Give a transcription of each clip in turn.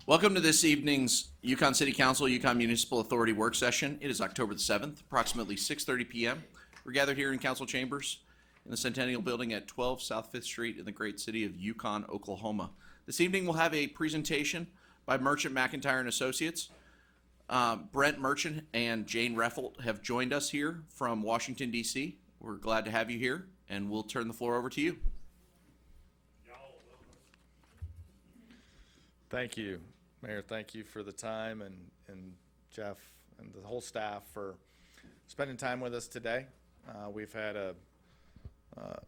Welcome to this evening's Yukon City Council, Yukon Municipal Authority work session. It is October the 7th, approximately 6:30 p.m. We're gathered here in council chambers in the Centennial Building at 12 South 5th Street in the great city of Yukon, Oklahoma. This evening we'll have a presentation by Merchant McIntyre and Associates. Brent Merchant and Jane Reffelt have joined us here from Washington, D.C. We're glad to have you here, and we'll turn the floor over to you. Thank you, Mayor. Thank you for the time, and Jeff and the whole staff for spending time with us today. We've had a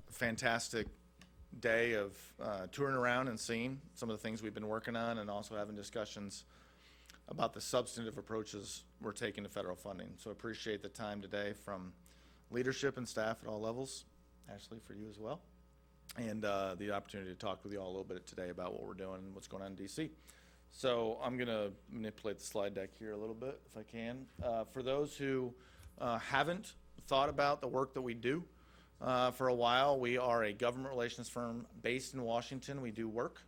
fantastic day of touring around and seeing some of the things we've been working on, and also having discussions about the substantive approaches we're taking to federal funding. So appreciate the time today from leadership and staff at all levels. Ashley, for you as well. And the opportunity to talk with you all a little bit today about what we're doing and what's going on in DC. So I'm going to manipulate the slide deck here a little bit if I can. For those who haven't thought about the work that we do for a while, we are a government relations firm based in Washington. We do work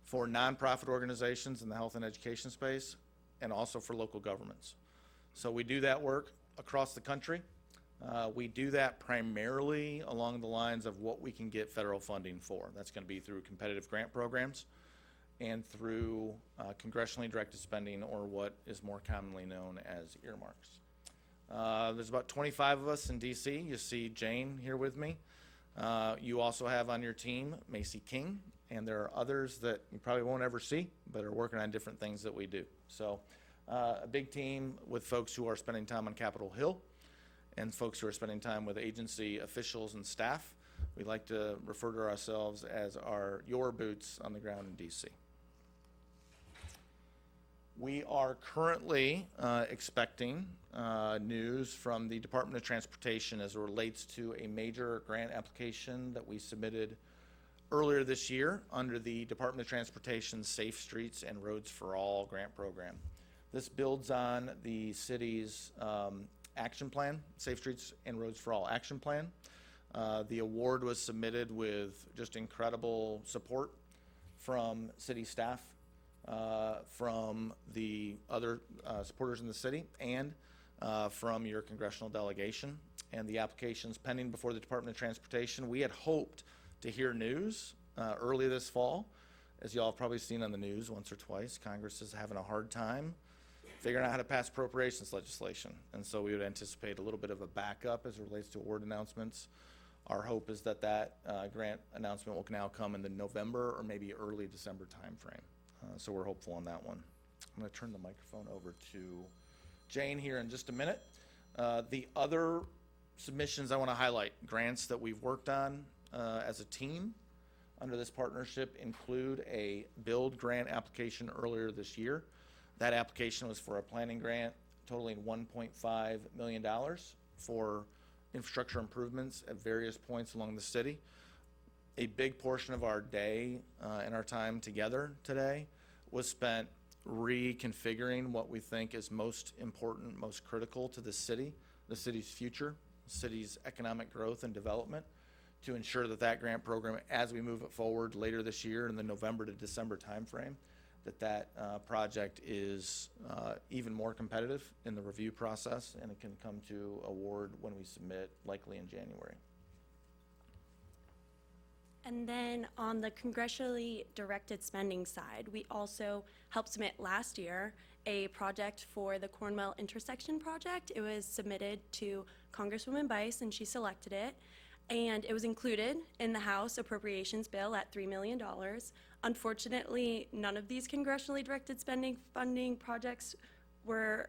for nonprofit organizations in the health and education space, and also for local governments. So we do that work across the country. We do that primarily along the lines of what we can get federal funding for. That's going to be through competitive grant programs and through congressionally directed spending, or what is more commonly known as earmarks. There's about 25 of us in DC. You see Jane here with me. You also have on your team Macy King, and there are others that you probably won't ever see, but are working on different things that we do. So a big team with folks who are spending time on Capitol Hill, and folks who are spending time with agency officials and staff. We like to refer to ourselves as your boots on the ground in DC. We are currently expecting news from the Department of Transportation as it relates to a major grant application that we submitted earlier this year under the Department of Transportation's Safe Streets and Roads for All grant program. This builds on the city's action plan, Safe Streets and Roads for All action plan. The award was submitted with just incredible support from city staff, from the other supporters in the city, and from your congressional delegation. And the application's pending before the Department of Transportation. We had hoped to hear news early this fall. As y'all have probably seen on the news once or twice, Congress is having a hard time figuring out how to pass appropriations legislation. And so we would anticipate a little bit of a backup as it relates to award announcements. Our hope is that grant announcement will now come in the November or maybe early December timeframe. So we're hopeful on that one. I'm going to turn the microphone over to Jane here in just a minute. The other submissions I want to highlight, grants that we've worked on as a team under this partnership, include a build grant application earlier this year. That application was for a planning grant totaling $1.5 million for infrastructure improvements at various points along the city. A big portion of our day and our time together today was spent reconfiguring what we think is most important, most critical to the city's future, the city's economic growth and development, to ensure that grant program, as we move it forward later this year in the November to December timeframe, that project is even more competitive in the review process, and it can come to award when we submit, likely in January. And then on the congressionally directed spending side, we also helped submit last year a project for the Cornwall intersection project. It was submitted to Congresswoman Bice, and she selected it. And it was included in the House Appropriations Bill at $3 million. Unfortunately, none of these congressionally directed spending funding projects were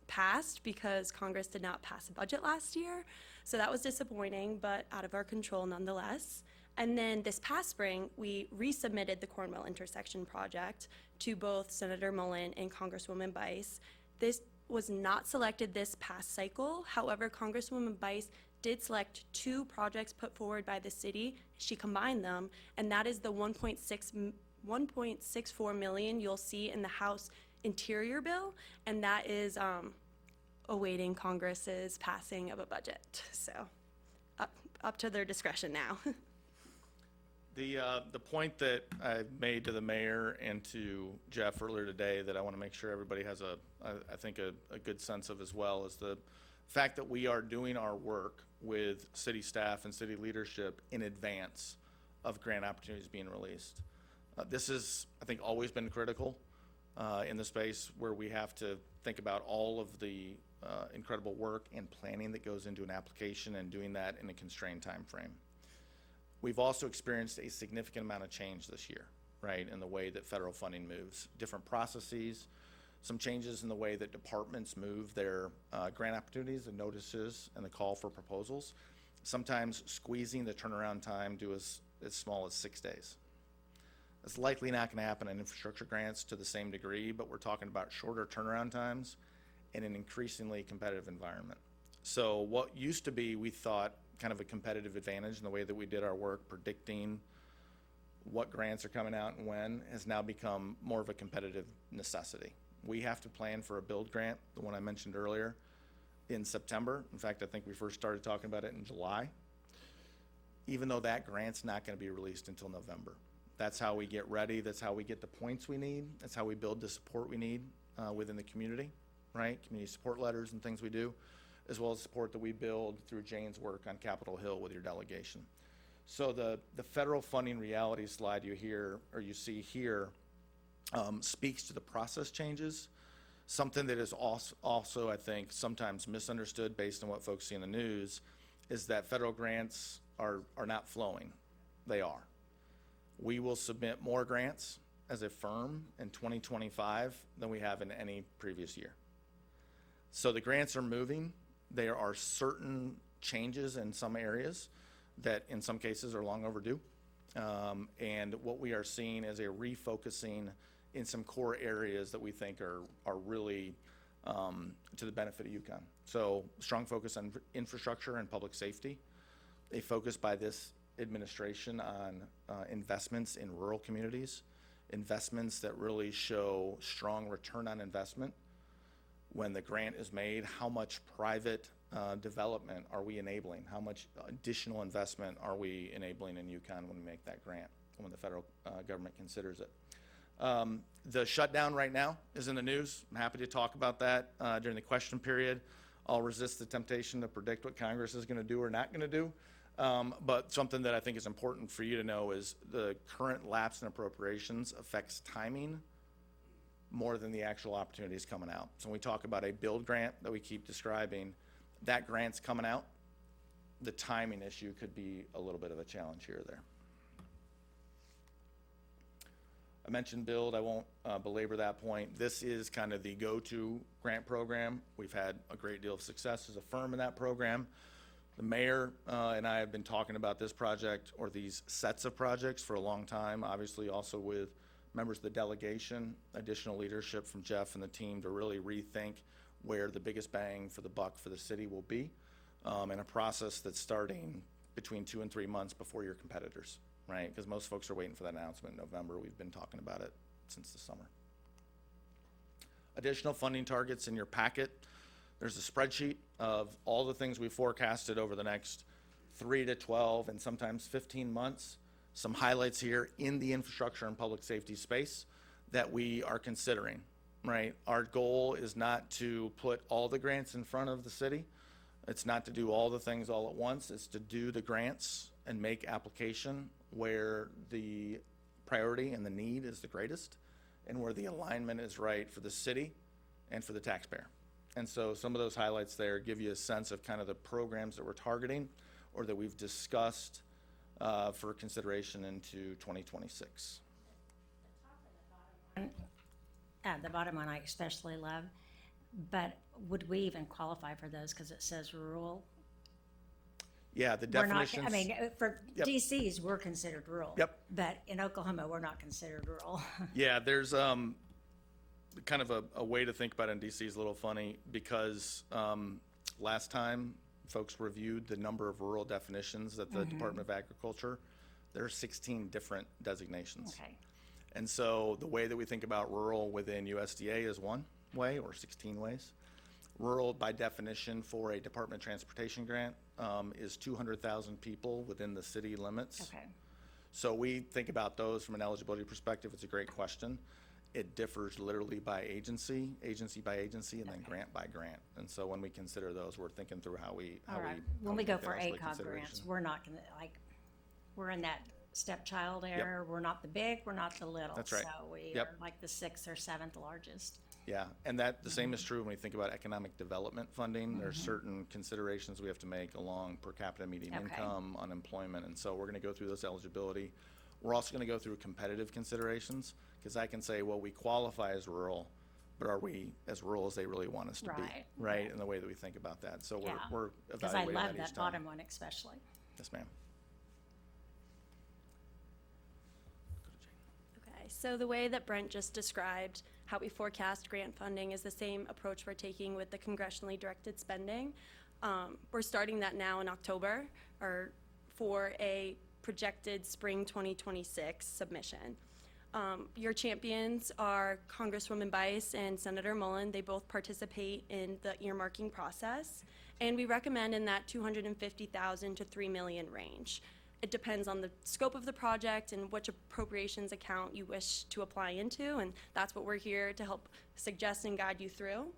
passed because Congress did not pass a budget last year. So that was disappointing, but out of our control nonetheless. And then this past spring, we resubmitted the Cornwall intersection project to both Senator Mullen and Congresswoman Bice. This was not selected this past cycle. However, Congresswoman Bice did select two projects put forward by the city. She combined them, and that is the 1.64 million you'll see in the House Interior Bill, and that is awaiting Congress's passing of a budget. So up to their discretion now. The point that I made to the mayor and to Jeff earlier today that I want to make sure everybody has I think a good sense of as well is the fact that we are doing our work with city staff and city leadership in advance of grant opportunities being released. This has, I think, always been critical in the space where we have to think about all of the incredible work and planning that goes into an application and doing that in a constrained time frame. We've also experienced a significant amount of change this year, right, in the way that federal funding moves. Different processes, some changes in the way that departments move their grant opportunities and notices and the call for proposals, sometimes squeezing the turnaround time to as small as 6 days. It's likely not going to happen in infrastructure grants to the same degree, but we're talking about shorter turnaround times in an increasingly competitive environment. So what used to be, we thought, kind of a competitive advantage in the way that we did our work predicting what grants are coming out and when has now become more of a competitive necessity. We have to plan for a build grant, the one I mentioned earlier, in September. In fact, I think we first started talking about it in July, even though that grant's not going to be released until November. That's how we get ready. That's how we get the points we need. That's how we build the support we need within the community, right? Community support letters and things we do, as well as support that we build through Jane's work on Capitol Hill with your delegation. So the federal funding reality slide you hear, or you see here, speaks to the process changes. Something that is also, I think, sometimes misunderstood based on what folks see in the news is that federal grants are not flowing. They are. We will submit more grants as a firm in 2025 than we have in any previous year. So the grants are moving. There are certain changes in some areas that in some cases are long overdue. And what we are seeing is a refocusing in some core areas that we think are really to the benefit of Yukon. So strong focus on infrastructure and public safety, a focus by this administration on investments in rural communities, investments that really show strong return on investment. When the grant is made, how much private development are we enabling? How much additional investment are we enabling in Yukon when we make that grant, when the federal government considers it? The shutdown right now is in the news. I'm happy to talk about that during the question period. I'll resist the temptation to predict what Congress is going to do or not going to do. But something that I think is important for you to know is the current lapse in appropriations affects timing more than the actual opportunities coming out. So when we talk about a build grant that we keep describing, that grant's coming out. The timing issue could be a little bit of a challenge here or there. I mentioned build. I won't belabor that point. This is kind of the go-to grant program. We've had a great deal of success as a firm in that program. The mayor and I have been talking about this project or these sets of projects for a long time, obviously also with members of the delegation, additional leadership from Jeff and the team to really rethink where the biggest bang for the buck for the city will be in a process that's starting between 2 and 3 months before your competitors, right? Because most folks are waiting for that announcement in November. We've been talking about it since the summer. Additional funding targets in your packet. There's a spreadsheet of all the things we forecasted over the next 3 to 12 and sometimes 15 months. Some highlights here in the infrastructure and public safety space that we are considering, right? Our goal is not to put all the grants in front of the city. It's not to do all the things all at once. It's to do the grants and make application where the priority and the need is the greatest and where the alignment is right for the city and for the taxpayer. And so some of those highlights there give you a sense of kind of the programs that we're targeting or that we've discussed for consideration into 2026. The bottom one I especially love, but would we even qualify for those because it says rural? Yeah, the We're not, definitions. I mean, for Yep. DCs, we're considered rural. Yep. But in Oklahoma, we're not considered rural. Yeah, there's kind of a way to think about it in DC is a little funny because last time folks reviewed the number of rural definitions that the Department of Agriculture, there are 16 different designations. Okay. And so the way that we think about rural within USDA is one way or 16 ways. Rural by definition for a Department of Transportation grant is 200,000 people within the city limits. Okay. So we think about those from an eligibility perspective. It's a great question. It differs literally by agency, agency by agency, and then grant by grant. And so when we consider those, we're thinking through how we. All right, how when we make go that for eligibility ACOG grants, consideration. we're not gonna, like, we're in that stepchild era. We're not the big, we're not the little. That's right. So we Yep. are like the sixth or seventh largest. Yeah, and that, the same is true when we think about economic development funding. There's certain considerations we have to make along per capita median Okay. income, unemployment, and so we're gonna go through those eligibility. We're also gonna go through competitive considerations, because I can say, well, we qualify as rural, but are we as rural as they really want us to be? Right. Right, in the way that we think about that, so Yeah. we're Because I evaluating love that each that time. bottom one especially. Yes, ma'am. Okay, so the way that Brent just described how we forecast grant funding is the same approach we're taking with the congressionally directed spending. We're starting that now in October, or for a projected spring 2026 submission. Your champions are Congresswoman Bice and Senator Mullen. They both participate in the earmarking process, and we recommend in that $250,000 to $3 million range. It depends on the scope of the project and which appropriations account you wish to apply into, and that's what we're here to help suggest and guide you through.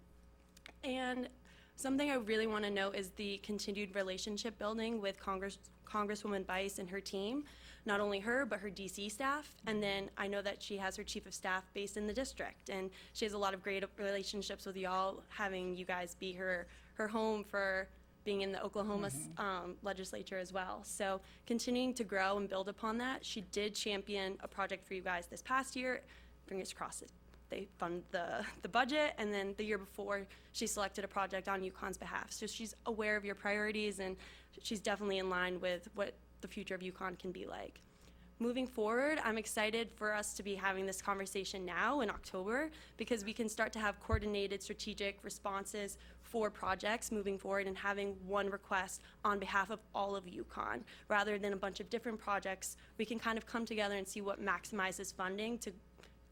And something I really want to note is the continued relationship building with Congresswoman Bice and her team. Not only her, but her DC staff. And then I know that she has her chief of staff based in the district. And she has a lot of great relationships with y'all, having you guys be her home for being in the Oklahoma legislature as well. So continuing to grow and build upon that. She did champion a project for you guys this past year. Fingers crossed they fund the budget, and then the year before she selected a project on Yukon's behalf. So she's aware of your priorities, and she's definitely in line with what the future of Yukon can be like. Moving forward, I'm excited for us to be having this conversation now in October, because we can start to have coordinated strategic responses for projects moving forward and having one request on behalf of all of Yukon. Rather than a bunch of different projects, we can kind of come together and see what maximizes funding to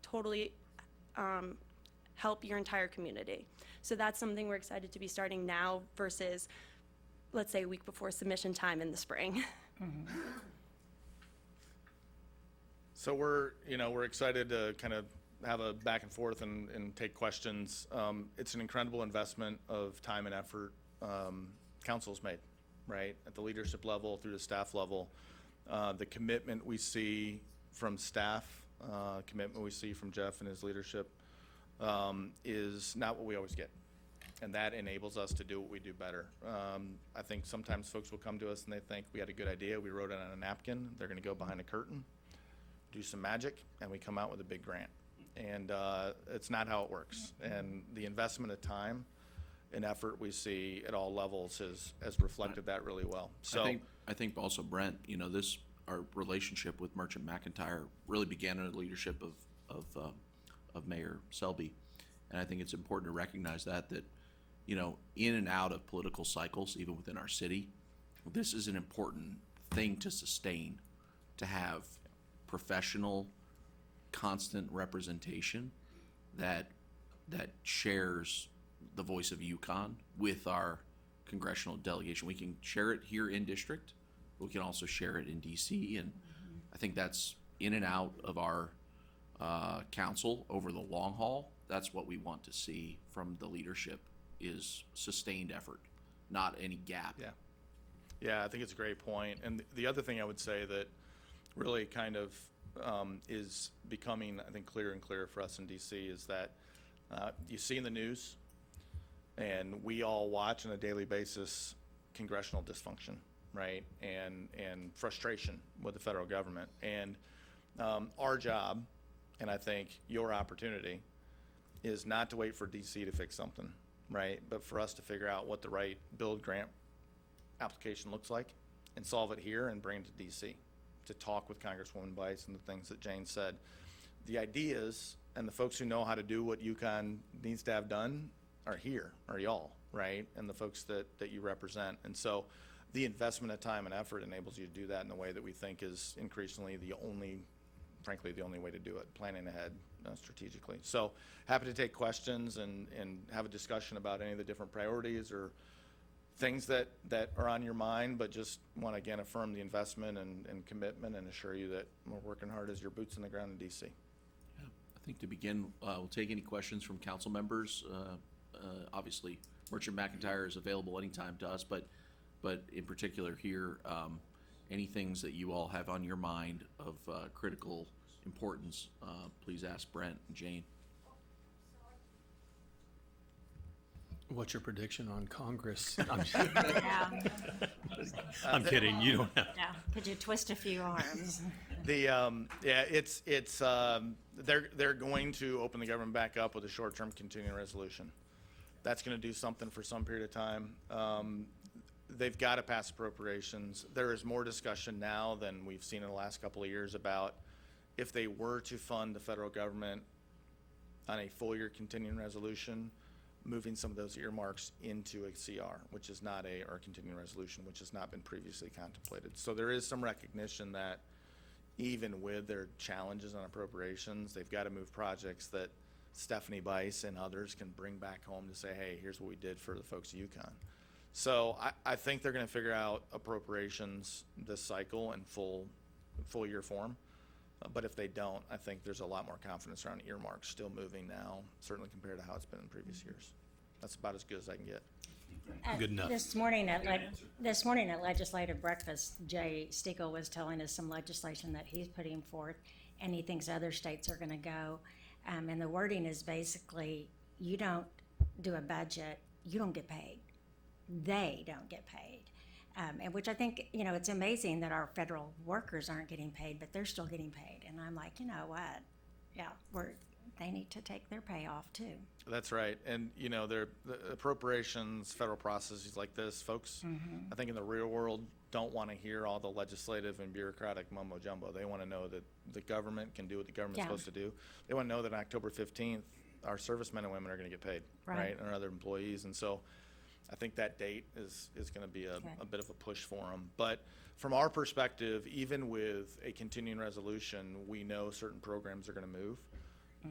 totally help your entire community. So that's something we're excited to be starting now versus, let's say, a week before submission time in the spring. So we're excited to kind of have a back and forth and take questions. It's an incredible investment of time and effort council's made, right? At the leadership level, through the staff level. The commitment we see from staff, commitment we see from Jeff and his leadership is not what we always get. And that enables us to do what we do better. I think sometimes folks will come to us and they think we had a good idea, we wrote it on a napkin, they're gonna go behind a curtain, do some magic, and we come out with a big grant. And it's not how it works. And the investment of time and effort we see at all levels has reflected that really well. So I think also, Brent, our relationship with Merchant McIntyre really began under the leadership of Mayor Selby. And I think it's important to recognize that in and out of political cycles, even within our city, this is an important thing to sustain, to have professional, constant representation that shares the voice of Yukon with our congressional delegation. We can share it here in district, but we can also share it in DC, and I think that's in and out of our council over the long haul. That's what we want to see from the leadership, is sustained effort, not any gap. Yeah, I think it's a great point. And the other thing I would say that really kind of is becoming, I think, clearer and clearer for us in DC is that you see in the news, and we all watch on a daily basis, congressional dysfunction, right? And frustration with the federal government. And our job, and I think your opportunity, is not to wait for DC to fix something, right? But for us to figure out what the right build grant application looks like and solve it here and bring it to DC to talk with Congresswoman Bice and the things that Jane said. The ideas and the folks who know how to do what Yukon needs to have done are here, are y'all, right? And the folks that you represent. And so the investment of time and effort enables you to do that in a way that we think is increasingly frankly, the only way to do it, planning ahead strategically. So happy to take questions and have a discussion about any of the different priorities or things that are on your mind, but just want to again affirm the investment and commitment and assure you that we're working hard as your boots on the ground in DC. Yeah, I think to begin, we'll take any questions from council members. Obviously, Merchant McIntyre is available anytime to us, but in particular here, any things that you all have on your mind of critical importance, please ask Brent and Jane. What's your prediction on Congress? Yeah, I'm kidding. You don't have. yeah. Could you twist a few arms? They're going to open the government back up with a short-term continuing resolution. That's going to do something for some period of time. They've got to pass appropriations. There is more discussion now than we've seen in the last couple of years about if they were to fund the federal government on a full-year continuing resolution, moving some of those earmarks into a CR, which is not or continuing resolution, which has not been previously contemplated. So there is some recognition that even with their challenges on appropriations, they've got to move projects that Stephanie Bice and others can bring back home to say, hey, here's what we did for the folks at Yukon. So I think they're going to figure out appropriations this cycle in full year form. But if they don't, I think there's a lot more confidence around earmarks still moving now, certainly compared to how it's been in previous years. That's about as good as I can get. Good enough. This morning at legislative breakfast, Jay Stiegel was telling us some legislation that he's putting forth, and he thinks other states are going to go. And the wording is basically, you don't do a budget, you don't get paid. They don't get paid. And which I think, it's amazing that our federal workers aren't getting paid, but they're still getting paid. And I'm like, you know what? Yeah, they need to take their pay off too. That's right. And, the appropriations, federal processes like this, folks, I think in the real world don't want to hear all the legislative and bureaucratic mumbo jumbo. They want to know that the government can do what the government's supposed to do. They want to know that on October 15th, our servicemen and women are going to get paid, right? And our other employees. And so I think that date is going to be a bit of a push for them. But from our perspective, even with a continuing resolution, we know certain programs are going to move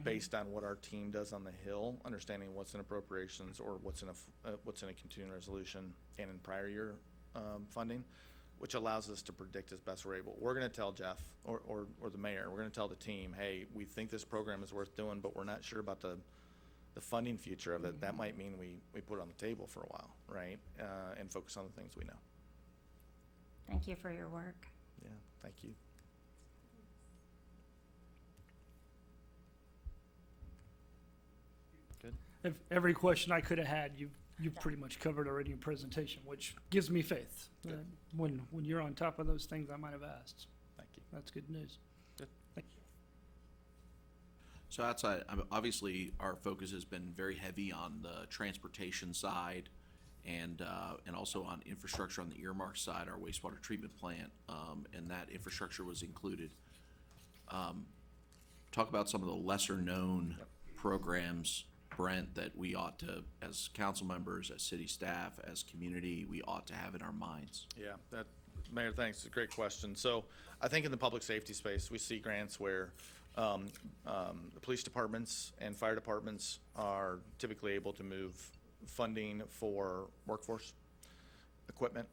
based on what our team does on the Hill, understanding what's in appropriations or what's in a continuing resolution and in prior year funding, which allows us to predict as best we're able. We're going to tell Jeff or the mayor, we're going to tell the team, hey, we think this program is worth doing, but we're not sure about the funding future of it. That might mean we put it on the table for a while, right? And focus on the things we know. Thank you for your work. Yeah, thank you. Good. Every question I could have had, you've pretty much covered already in your presentation, which gives me faith. When you're on top of those things I might have asked. Thank you. That's good news. Good. Thank you. So outside, obviously, our focus has been very heavy on the transportation side and also on infrastructure on the earmark side, our wastewater treatment plant, and that infrastructure was included. Talk about some of the lesser-known programs, Brent, that we ought to, as council members, as city staff, as community, we ought to have in our minds. Yeah, Mayor, thanks. It's a great question. So I think in the public safety space, we see grants where the police departments and fire departments are typically able to move funding for workforce equipment.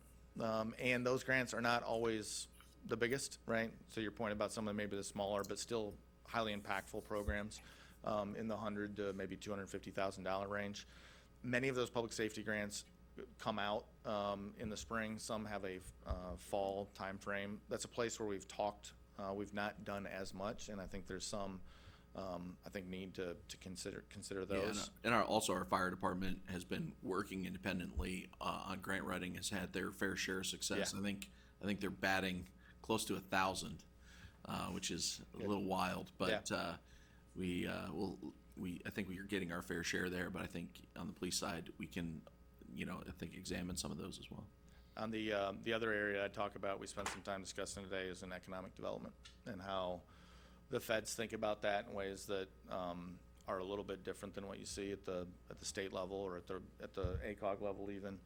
And those grants are not always the biggest, right? So your point about some of them maybe the smaller, but still highly impactful programs in the $100,000 to maybe $250,000 range. Many of those public safety grants come out in the spring. Some have a fall timeframe. That's a place where we've talked. We've not done as much, and I think there's some need to consider those. Yeah, and also our fire department has been working independently on grant writing, has had their fair share of success. Yeah. I think they're batting close to 1,000, which is a little wild, but I think we are getting our fair share there. But I think on the police side, we can, I think examine some of those as well. On the other area I'd talk about, we spent some time discussing today, is in economic development and how the feds think about that in ways that are a little bit different than what you see at the state level or at the ACOG level even.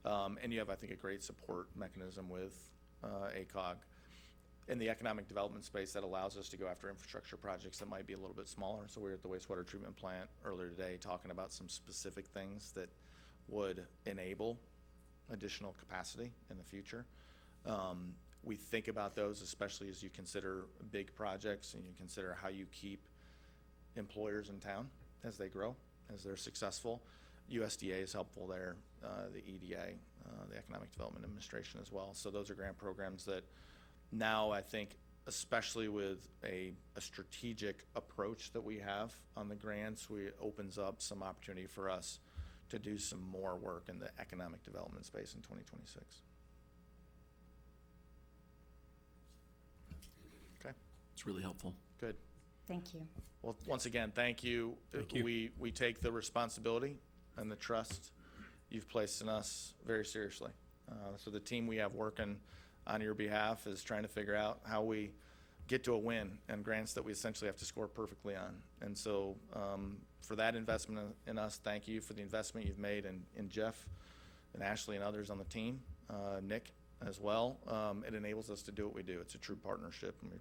And you have, I think, a great support mechanism with ACOG. In the economic development space, that allows us to go after infrastructure projects that might be a little bit smaller. So we were at the wastewater treatment plant earlier today talking about some specific things that would enable additional capacity in the future. We think about those, especially as you consider big projects and you consider how you keep employers in town as they grow, as they're successful. USDA is helpful there, the EDA, the Economic Development Administration as well. So those are grant programs that now I think, especially with a strategic approach that we have on the grants, it opens up some opportunity for us to do some more work in the economic development space in 2026. Okay, It's really helpful. good. Thank you. Well, once again, thank you. Thank you. We take the responsibility and the trust you've placed in us very seriously. So the team we have working on your behalf is trying to figure out how we get to a win and grants that we essentially have to score perfectly on. And so for that investment in us, thank you for the investment you've made in Jeff and Ashley and others on the team, Nick as well. It enables us to do what we do. It's a true partnership, and we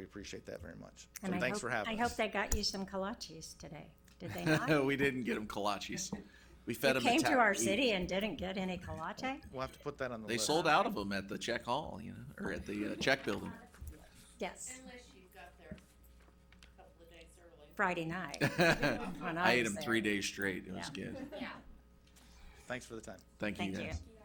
appreciate that very much. So And thanks for having us. I hope they got you some kolaches today. Did they not? We didn't get them kolaches. We fed You them. came to our city and didn't get any kolache? We'll have to put that on the They list. sold out of them at the Czech Hall, or at the Czech Building. Yes, Unless you got there a couple of days early. Friday night. when I ate was them there. 3 days straight. It was Yeah. good. Yeah. Thanks for the time. Thank you, Thank guys. you.